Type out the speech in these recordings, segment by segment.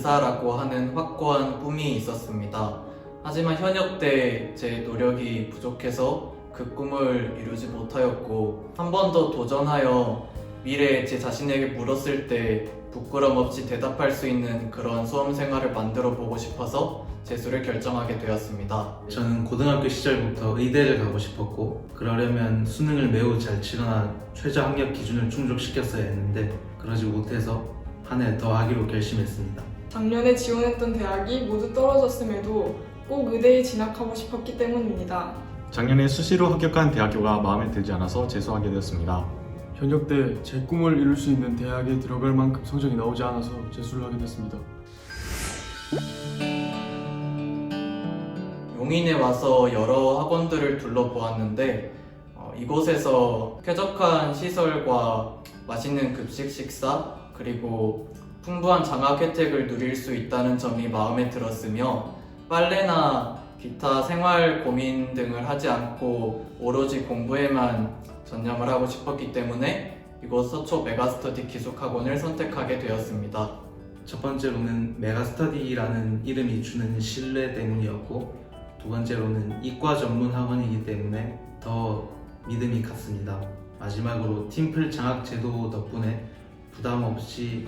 의사라고 하는 확고한 꿈이 있었습니다. 하지만 현역 때 제 노력이 부족해서 그 꿈을 이루지 못하였고, 한 번 더 도전하여 미래에 제 자신에게 물었을 때 부끄럼 없이 대답할 수 있는 그런 수험 생활을 만들어 보고 싶어서 재수를 결정하게 되었습니다. 저는 고등학교 시절부터 의대를 가고 싶었고, 그러려면 수능을 매우 잘 치거나 최저 학력 기준을 충족시켰어야 했는데 그러지 못해서 한 해 더 하기로 결심했습니다. 작년에 지원했던 대학이 모두 떨어졌음에도 꼭 의대에 진학하고 싶었기 때문입니다. 작년에 수시로 합격한 대학교가 마음에 들지 않아서 재수하게 되었습니다. 현역 때 제 꿈을 이룰 수 있는 대학에 들어갈 만큼 성적이 나오지 않아서 재수를 하게 됐습니다. 용인에 와서 여러 학원들을 둘러보았는데 이곳에서 쾌적한 시설과 맛있는 급식 식사, 그리고 풍부한 장학 혜택을 누릴 수 있다는 점이 마음에 들었으며, 빨래나 기타 생활 고민 등을 하지 않고 오로지 공부에만 전념을 하고 싶었기 때문에 이곳 서초 메가스터디 기숙학원을 선택하게 되었습니다. 첫 번째로는 메가스터디라는 이름이 주는 신뢰 때문이었고, 두 번째로는 이과 전문 학원이기 때문에 더 믿음이 갔습니다. 마지막으로 팀플 장학 제도 덕분에 부담 없이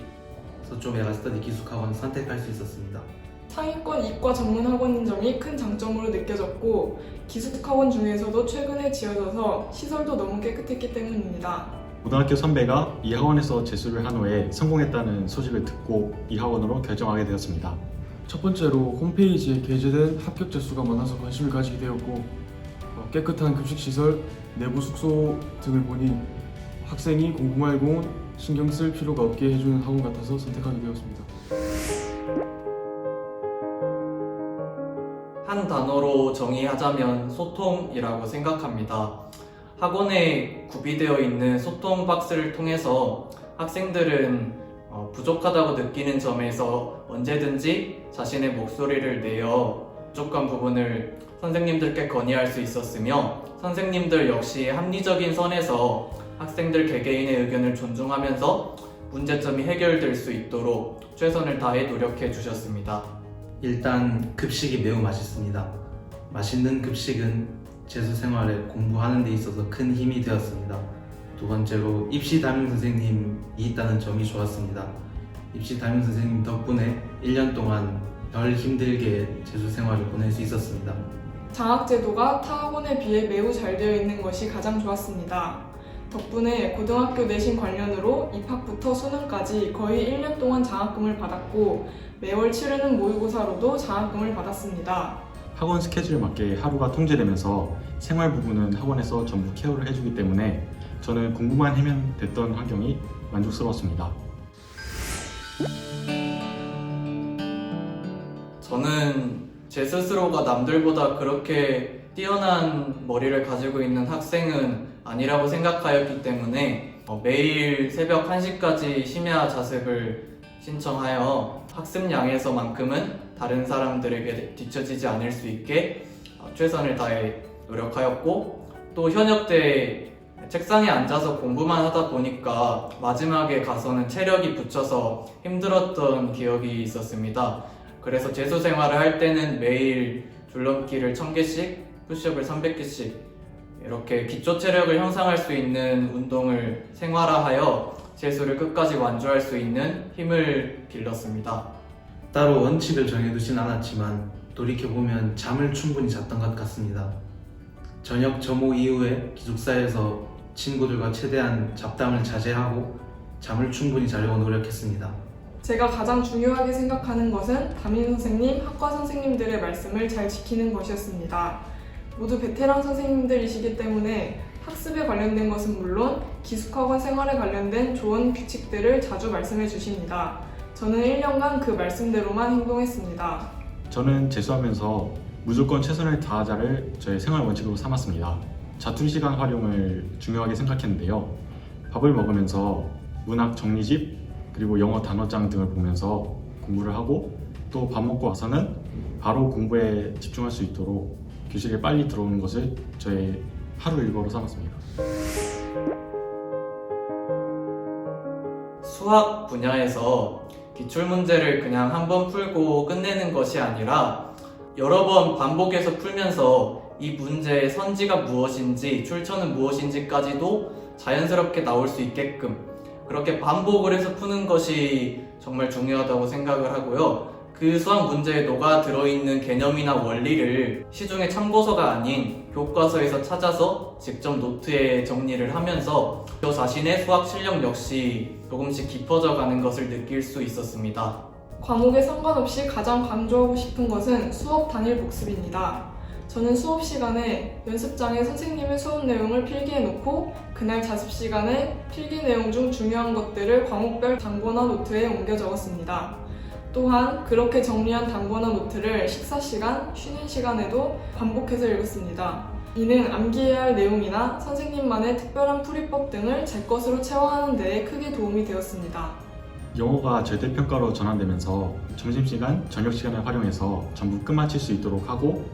서초 메가스터디 기숙학원을 선택할 수 있었습니다. 상위권 이과 전문 학원인 점이 큰 장점으로 느껴졌고, 기숙학원 중에서도 최근에 지어져서 시설도 너무 깨끗했기 때문입니다. 고등학교 선배가 이 학원에서 재수를 한 후에 성공했다는 소식을 듣고 이 학원으로 결정하게 되었습니다. 첫 번째로 홈페이지에 게재된 합격자 수가 많아서 관심을 가지게 되었고, 깨끗한 급식시설, 내부 숙소 등을 보니 학생이 공부 말고는 신경 쓸 필요가 없게 해주는 학원 같아서 선택하게 되었습니다. 한 단어로 정의하자면 소통이라고 생각합니다. 학원에 구비되어 있는 소통 박스를 통해서 학생들은 부족하다고 느끼는 점에서 언제든지 자신의 목소리를 내어 부족한 부분을 선생님들께 건의할 수 있었으며, 선생님들 역시 합리적인 선에서 학생들 개개인의 의견을 존중하면서 문제점이 해결될 수 있도록 최선을 다해 노력해 주셨습니다. 일단 급식이 매우 맛있습니다. 맛있는 급식은 재수 생활에 공부하는 데 있어서 큰 힘이 되었습니다. 두 번째로 입시 담임 선생님이 있다는 점이 좋았습니다. 입시 담임 선생님 덕분에 1년 동안 덜 힘들게 재수 생활을 보낼 수 있었습니다. 장학제도가 타 학원에 비해 매우 잘 되어 있는 것이 가장 좋았습니다. 덕분에 고등학교 내신 관련으로 입학부터 수능까지 거의 1년 동안 장학금을 받았고, 매월 치르는 모의고사로도 장학금을 받았습니다. 학원 스케줄에 맞게 하루가 통제되면서 생활 부분은 학원에서 전부 케어를 해주기 때문에 저는 공부만 하면 됐던 환경이 만족스러웠습니다. 저는 제 스스로가 남들보다 그렇게 뛰어난 머리를 가지고 있는 학생은 아니라고 생각하였기 때문에 매일 새벽 1시까지 심야 자습을 신청하여 학습량에서만큼은 다른 사람들에게 뒤처지지 않을 수 있게 최선을 다해 노력하였고, 또 현역 때 책상에 앉아서 공부만 하다 보니까 마지막에 가서는 체력이 붙여서 힘들었던 기억이 있었습니다. 그래서 재수 생활을 할 때는 매일 줄넘기를 1000개씩, 푸시업을 300개씩 이렇게 기초 체력을 형성할 수 있는 운동을 생활화하여 재수를 끝까지 완주할 수 있는 힘을 길렀습니다. 따로 원칙을 정해두진 않았지만 돌이켜보면 잠을 충분히 잤던 것 같습니다. 저녁 점호 이후에 기숙사에서 친구들과 최대한 잡담을 자제하고 잠을 충분히 자려고 노력했습니다. 제가 가장 중요하게 생각하는 것은 담임 선생님, 학과 선생님들의 말씀을 잘 지키는 것이었습니다. 모두 베테랑 선생님들이시기 때문에 학습에 관련된 것은 물론 기숙학원 생활에 관련된 조언 규칙들을 자주 말씀해 주십니다. 저는 1년간 그 말씀대로만 행동했습니다. 저는 재수하면서 무조건 최선을 다하자를 저의 생활 원칙으로 삼았습니다. 자투리 시간 활용을 중요하게 생각했는데요. 밥을 먹으면서 문학 정리집, 그리고 영어 단어장 등을 보면서 공부를 하고, 또 밥 먹고 와서는 바로 공부에 집중할 수 있도록 교실에 빨리 들어오는 것을 저의 하루 일과로 삼았습니다. 수학 분야에서 기출문제를 그냥 한 번 풀고 끝내는 것이 아니라 여러 번 반복해서 풀면서 이 문제의 선지가 무엇인지 출처는 무엇인지까지도 자연스럽게 나올 수 있게끔 그렇게 반복을 해서 푸는 것이 정말 중요하다고 생각을 하고요. 그 수학 문제에 녹아 들어있는 개념이나 원리를 시중의 참고서가 아닌 교과서에서 찾아서 직접 노트에 정리를 하면서 저 자신의 수학 실력 역시 조금씩 깊어져 가는 것을 느낄 수 있었습니다. 과목에 상관없이 가장 강조하고 싶은 것은 수업 단일 복습입니다. 저는 수업 시간에 연습장에 선생님의 수업 내용을 필기해놓고 그날 자습 시간에 필기 내용 중 중요한 것들을 과목별 단권화 노트에 옮겨 적었습니다. 또한 그렇게 정리한 단권화 노트를 식사 시간, 쉬는 시간에도 반복해서 읽었습니다. 이는 암기해야 할 내용이나 선생님만의 특별한 풀이법 등을 제 것으로 체화하는 데에 크게 도움이 되었습니다. 영어가 절대평가로 전환되면서 점심시간, 저녁시간을 활용해서 전부 끝마칠 수 있도록 하고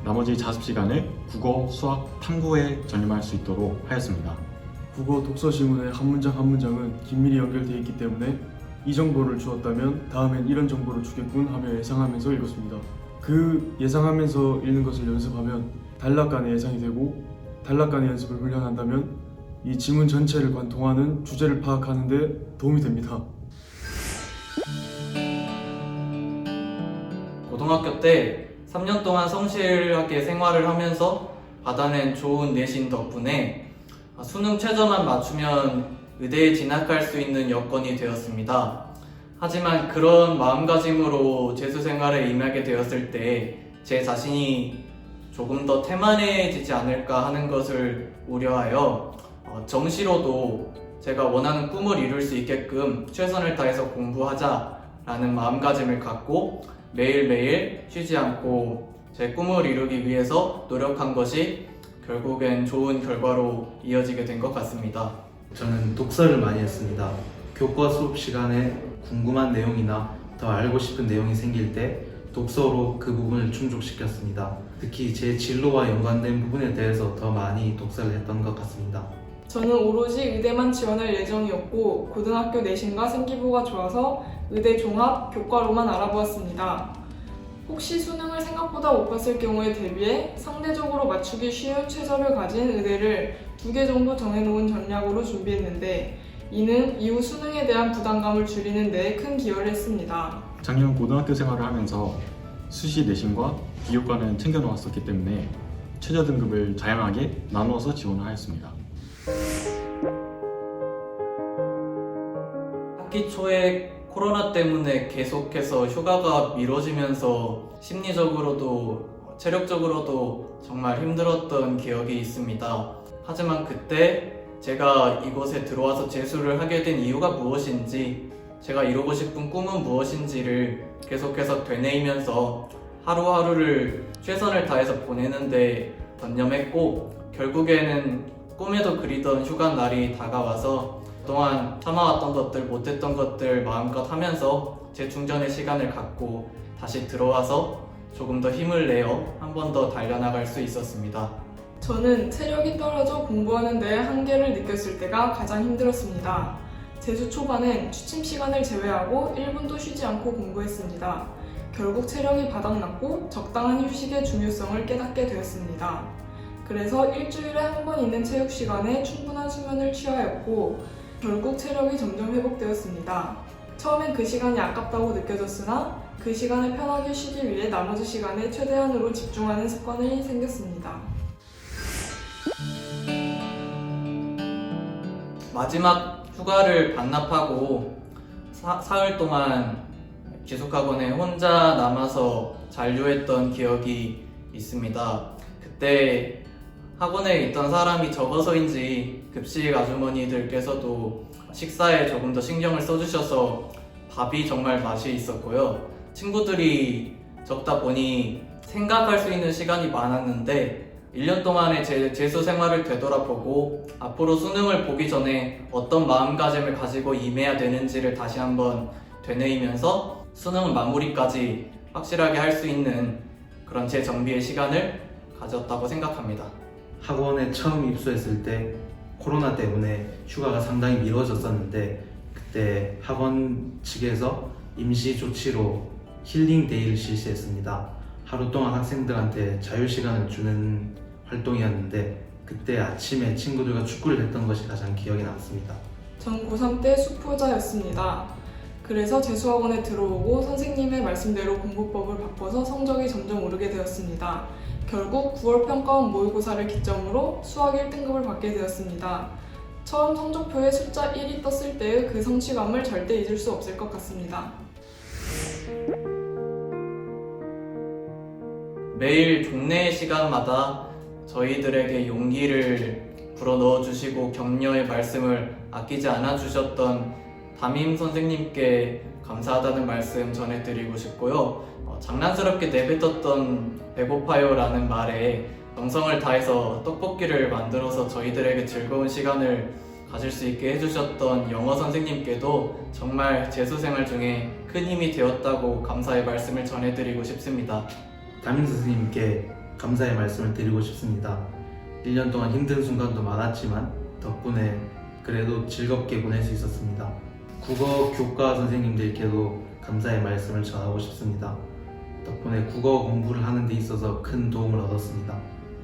나머지 자습시간을 국어, 수학, 탐구에 전념할 수 있도록 하였습니다. 국어 독서 지문의 한 문장 한 문장은 긴밀히 연결되어 있기 때문에 이 정보를 주었다면 다음엔 이런 정보를 주겠군 하며 예상하면서 읽었습니다. 그 예상하면서 읽는 것을 연습하면 단락간의 예상이 되고 단락간의 연습을 훈련한다면 이 지문 전체를 관통하는 주제를 파악하는 데 도움이 됩니다. 고등학교 때 3년 동안 성실하게 생활을 하면서 받아낸 좋은 내신 덕분에 수능 최저만 맞추면 의대에 진학할 수 있는 여건이 되었습니다. 하지만 그런 마음가짐으로 재수 생활에 임하게 되었을 때 제 자신이 조금 더 태만해지지 않을까 하는 것을 우려하여 정시로도 제가 원하는 꿈을 이룰 수 있게끔 최선을 다해서 공부하자라는 마음가짐을 갖고 매일매일 쉬지 않고 제 꿈을 이루기 위해서 노력한 것이 결국엔 좋은 결과로 이어지게 된 것 같습니다. 저는 독서를 많이 했습니다. 교과 수업 시간에 궁금한 내용이나 더 알고 싶은 내용이 생길 때 독서로 그 부분을 충족시켰습니다. 특히 제 진로와 연관된 부분에 대해서 더 많이 독서를 했던 것 같습니다. 저는 오로지 의대만 지원할 예정이었고 고등학교 내신과 생기부가 좋아서 의대 종합 교과로만 알아보았습니다. 혹시 수능을 생각보다 못 봤을 경우에 대비해 상대적으로 맞추기 쉬운 최저를 가진 의대를 2개 정도 정해놓은 전략으로 준비했는데 이는 이후 수능에 대한 부담감을 줄이는 데 큰 기여를 했습니다. 작년 고등학교 생활을 하면서 수시 내신과 비교과는 챙겨놓았었기 때문에 최저 등급을 다양하게 나누어서 지원을 하였습니다. 학기 초에 코로나 때문에 계속해서 휴가가 미뤄지면서 심리적으로도 체력적으로도 정말 힘들었던 기억이 있습니다. 하지만 그때 제가 이곳에 들어와서 재수를 하게 된 이유가 무엇인지 제가 이루고 싶은 꿈은 무엇인지를 계속해서 되뇌이면서 하루하루를 최선을 다해서 보내는데 전념했고 결국에는 꿈에도 그리던 휴가 날이 다가와서 그동안 참아왔던 것들, 못했던 것들 마음껏 하면서 재충전의 시간을 갖고 다시 들어와서 조금 더 힘을 내어 한 번 더 달려나갈 수 있었습니다. 저는 체력이 떨어져 공부하는 데 한계를 느꼈을 때가 가장 힘들었습니다. 재수 초반엔 취침 시간을 제외하고 1분도 쉬지 않고 공부했습니다. 결국 체력이 바닥났고 적당한 휴식의 중요성을 깨닫게 되었습니다. 그래서 일주일에 한 번 있는 체육 시간에 충분한 수면을 취하였고 결국 체력이 점점 회복되었습니다. 처음엔 그 시간이 아깝다고 느껴졌으나 그 시간을 편하게 쉬기 위해 나머지 시간에 최대한으로 집중하는 습관이 생겼습니다. 마지막 휴가를 반납하고 사흘 동안 기숙학원에 혼자 남아서 잔류했던 기억이 있습니다. 그때 학원에 있던 사람이 적어서인지 급식 아주머니들께서도 식사에 조금 더 신경을 써주셔서 밥이 정말 맛이 있었고요. 친구들이 적다 보니 생각할 수 있는 시간이 많았는데 1년 동안의 제 재수 생활을 되돌아보고 앞으로 수능을 보기 전에 어떤 마음가짐을 가지고 임해야 되는지를 다시 한번 되뇌이면서 수능 마무리까지 확실하게 할 수 있는 그런 재정비의 시간을 가졌다고 생각합니다. 학원에 처음 입소했을 때 코로나 때문에 휴가가 상당히 미뤄졌었는데 그때 학원 측에서 임시 조치로 힐링 데이를 실시했습니다. 하루 동안 학생들한테 자유시간을 주는 활동이었는데 그때 아침에 친구들과 축구를 했던 것이 가장 기억에 남습니다. 전 고3 때 수포자였습니다. 그래서 재수학원에 들어오고 선생님의 말씀대로 공부법을 바꿔서 성적이 점점 오르게 되었습니다. 결국 9월 평가원 모의고사를 기점으로 수학 1등급을 받게 되었습니다. 처음 성적표에 숫자 1이 떴을 때의 그 성취감을 절대 잊을 수 없을 것 같습니다. 매일 종례의 시간마다 저희들에게 용기를 불어넣어 주시고 격려의 말씀을 아끼지 않아 주셨던 담임 선생님께 감사하다는 말씀 전해드리고 싶고요. 장난스럽게 내뱉었던 배고파요 라는 말에 정성을 다해서 떡볶이를 만들어서 저희들에게 즐거운 시간을 가질 수 있게 해주셨던 영어 선생님께도 정말 재수생활 중에 큰 힘이 되었다고 감사의 말씀을 전해드리고 싶습니다. 담임 선생님께 감사의 말씀을 드리고 싶습니다. 1년 동안 힘든 순간도 많았지만 덕분에 그래도 즐겁게 보낼 수 있었습니다. 국어 교과 선생님들께도 감사의 말씀을 전하고 싶습니다. 덕분에 국어 공부를 하는 데 있어서 큰 도움을 얻었습니다.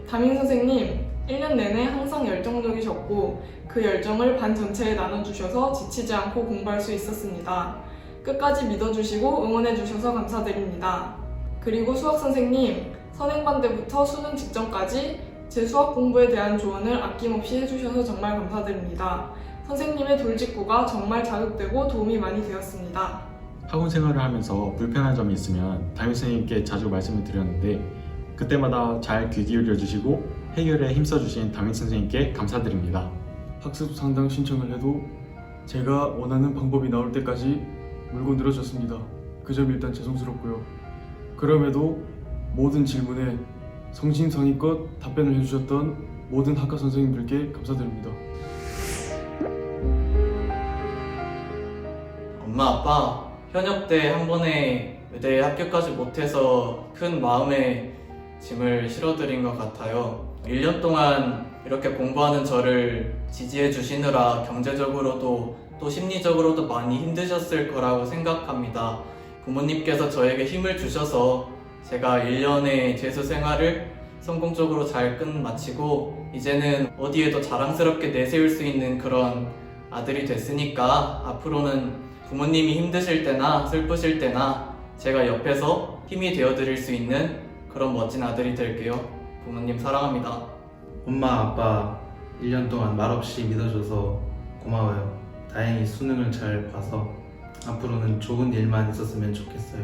담임 선생님, 1년 내내 항상 열정적이셨고 그 열정을 반 전체에 나눠주셔서 지치지 않고 공부할 수 있었습니다. 끝까지 믿어주시고 응원해주셔서 감사드립니다. 그리고 수학 선생님, 선행반 때부터 수능 직전까지 제 수학 공부에 대한 조언을 아낌없이 해주셔서 정말 감사드립니다. 선생님의 돌직구가 정말 자극되고 도움이 많이 되었습니다. 학원 생활을 하면서 불편한 점이 있으면 담임 선생님께 자주 말씀을 드렸는데 그때마다 잘 귀 기울여 주시고 해결에 힘써 주신 담임 선생님께 감사드립니다. 학습 상담 신청을 해도 제가 원하는 방법이 나올 때까지 물고 늘어졌습니다. 그 점이 일단 죄송스럽고요. 그럼에도 모든 질문에 성심성의껏 답변을 해주셨던 모든 학과 선생님들께 감사드립니다. 엄마, 아빠, 현역 때 한 번에 의대에 합격하지 못해서 큰 마음의 짐을 실어드린 것 같아요. 1년 동안 이렇게 공부하는 저를 지지해 주시느라 경제적으로도 또 심리적으로도 많이 힘드셨을 거라고 생각합니다. 부모님께서 저에게 힘을 주셔서 제가 1년의 재수 생활을 성공적으로 잘 끝마치고 이제는 어디에도 자랑스럽게 내세울 수 있는 그런 아들이 됐으니까 앞으로는 부모님이 힘드실 때나 슬프실 때나 제가 옆에서 힘이 되어드릴 수 있는 그런 멋진 아들이 될게요. 부모님 사랑합니다. 엄마, 아빠 1년 동안 말없이 믿어줘서 고마워요. 다행히 수능을 잘 봐서 앞으로는 좋은 일만 있었으면 좋겠어요.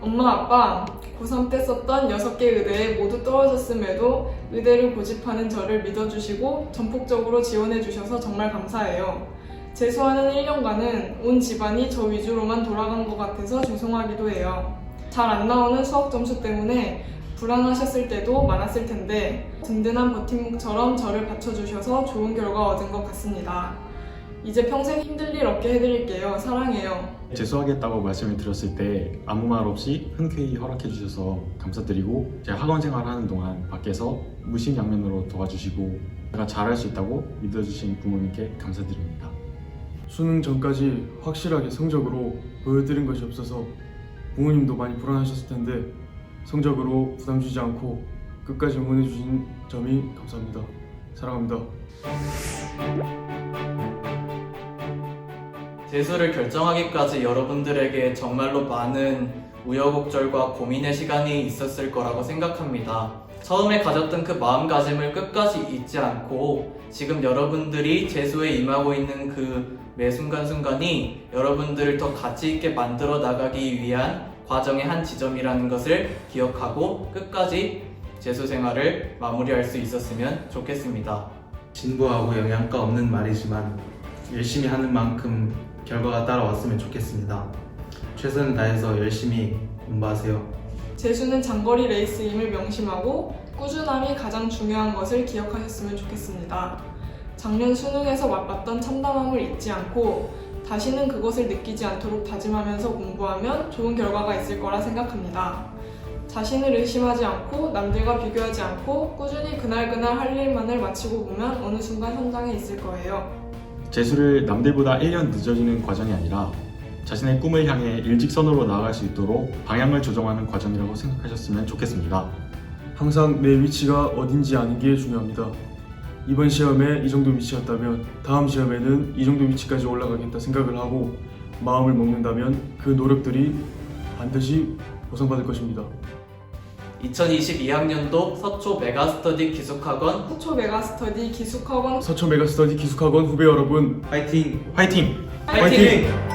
엄마, 아빠, 고3 때 썼던 6개 의대에 모두 떨어졌음에도 의대를 고집하는 저를 믿어주시고 전폭적으로 지원해주셔서 정말 감사해요. 재수하는 1년간은 온 집안이 저 위주로만 돌아간 것 같아서 죄송하기도 해요. 잘 안 나오는 수학 점수 때문에 불안하셨을 때도 많았을 텐데 든든한 버팀목처럼 저를 받쳐주셔서 좋은 결과 얻은 것 같습니다. 이제 평생 힘들 일 없게 해드릴게요. 사랑해요. 재수하겠다고 말씀을 드렸을 때 아무 말 없이 흔쾌히 허락해 주셔서 감사드리고 제가 학원 생활하는 동안 밖에서 무심양면으로 도와주시고 제가 잘할 수 있다고 믿어주신 부모님께 감사드립니다. 수능 전까지 확실하게 성적으로 보여드린 것이 없어서 부모님도 많이 불안하셨을 텐데 성적으로 부담 주지 않고 끝까지 응원해 주신 점이 감사합니다. 사랑합니다. 재수를 결정하기까지 여러분들에게 정말로 많은 우여곡절과 고민의 시간이 있었을 거라고 생각합니다. 처음에 가졌던 그 마음가짐을 끝까지 잊지 않고 지금 여러분들이 재수에 임하고 있는 그 매 순간순간이 여러분들을 더 가치 있게 만들어 나가기 위한 과정의 한 지점이라는 것을 기억하고 끝까지 재수 생활을 마무리할 수 있었으면 좋겠습니다. 진부하고 영양가 없는 말이지만 열심히 하는 만큼 결과가 따라왔으면 좋겠습니다. 최선을 다해서 열심히 공부하세요. 재수는 장거리 레이스임을 명심하고 꾸준함이 가장 중요한 것을 기억하셨으면 좋겠습니다. 작년 수능에서 맛봤던 참담함을 잊지 않고 다시는 그것을 느끼지 않도록 다짐하면서 공부하면 좋은 결과가 있을 거라 생각합니다. 자신을 의심하지 않고 남들과 비교하지 않고 꾸준히 그날그날 할 일만을 마치고 보면 어느 순간 현장에 있을 거예요. 재수를 남들보다 1년 늦어지는 과정이 아니라 자신의 꿈을 향해 일직선으로 나아갈 수 있도록 방향을 조정하는 과정이라고 생각하셨으면 좋겠습니다. 항상 내 위치가 어딘지 아는 게 중요합니다. 이번 시험에 이 정도 위치였다면 다음 시험에는 이 정도 위치까지 올라가겠다 생각을 하고 마음을 먹는다면 그 노력들이 반드시 보상받을 것입니다. 2022학년도 서초 메가스터디 기숙학원 서초 메가스터디 기숙학원 서초 메가스터디 기숙학원 후배 여러분 파이팅! 화이팅! 화이팅!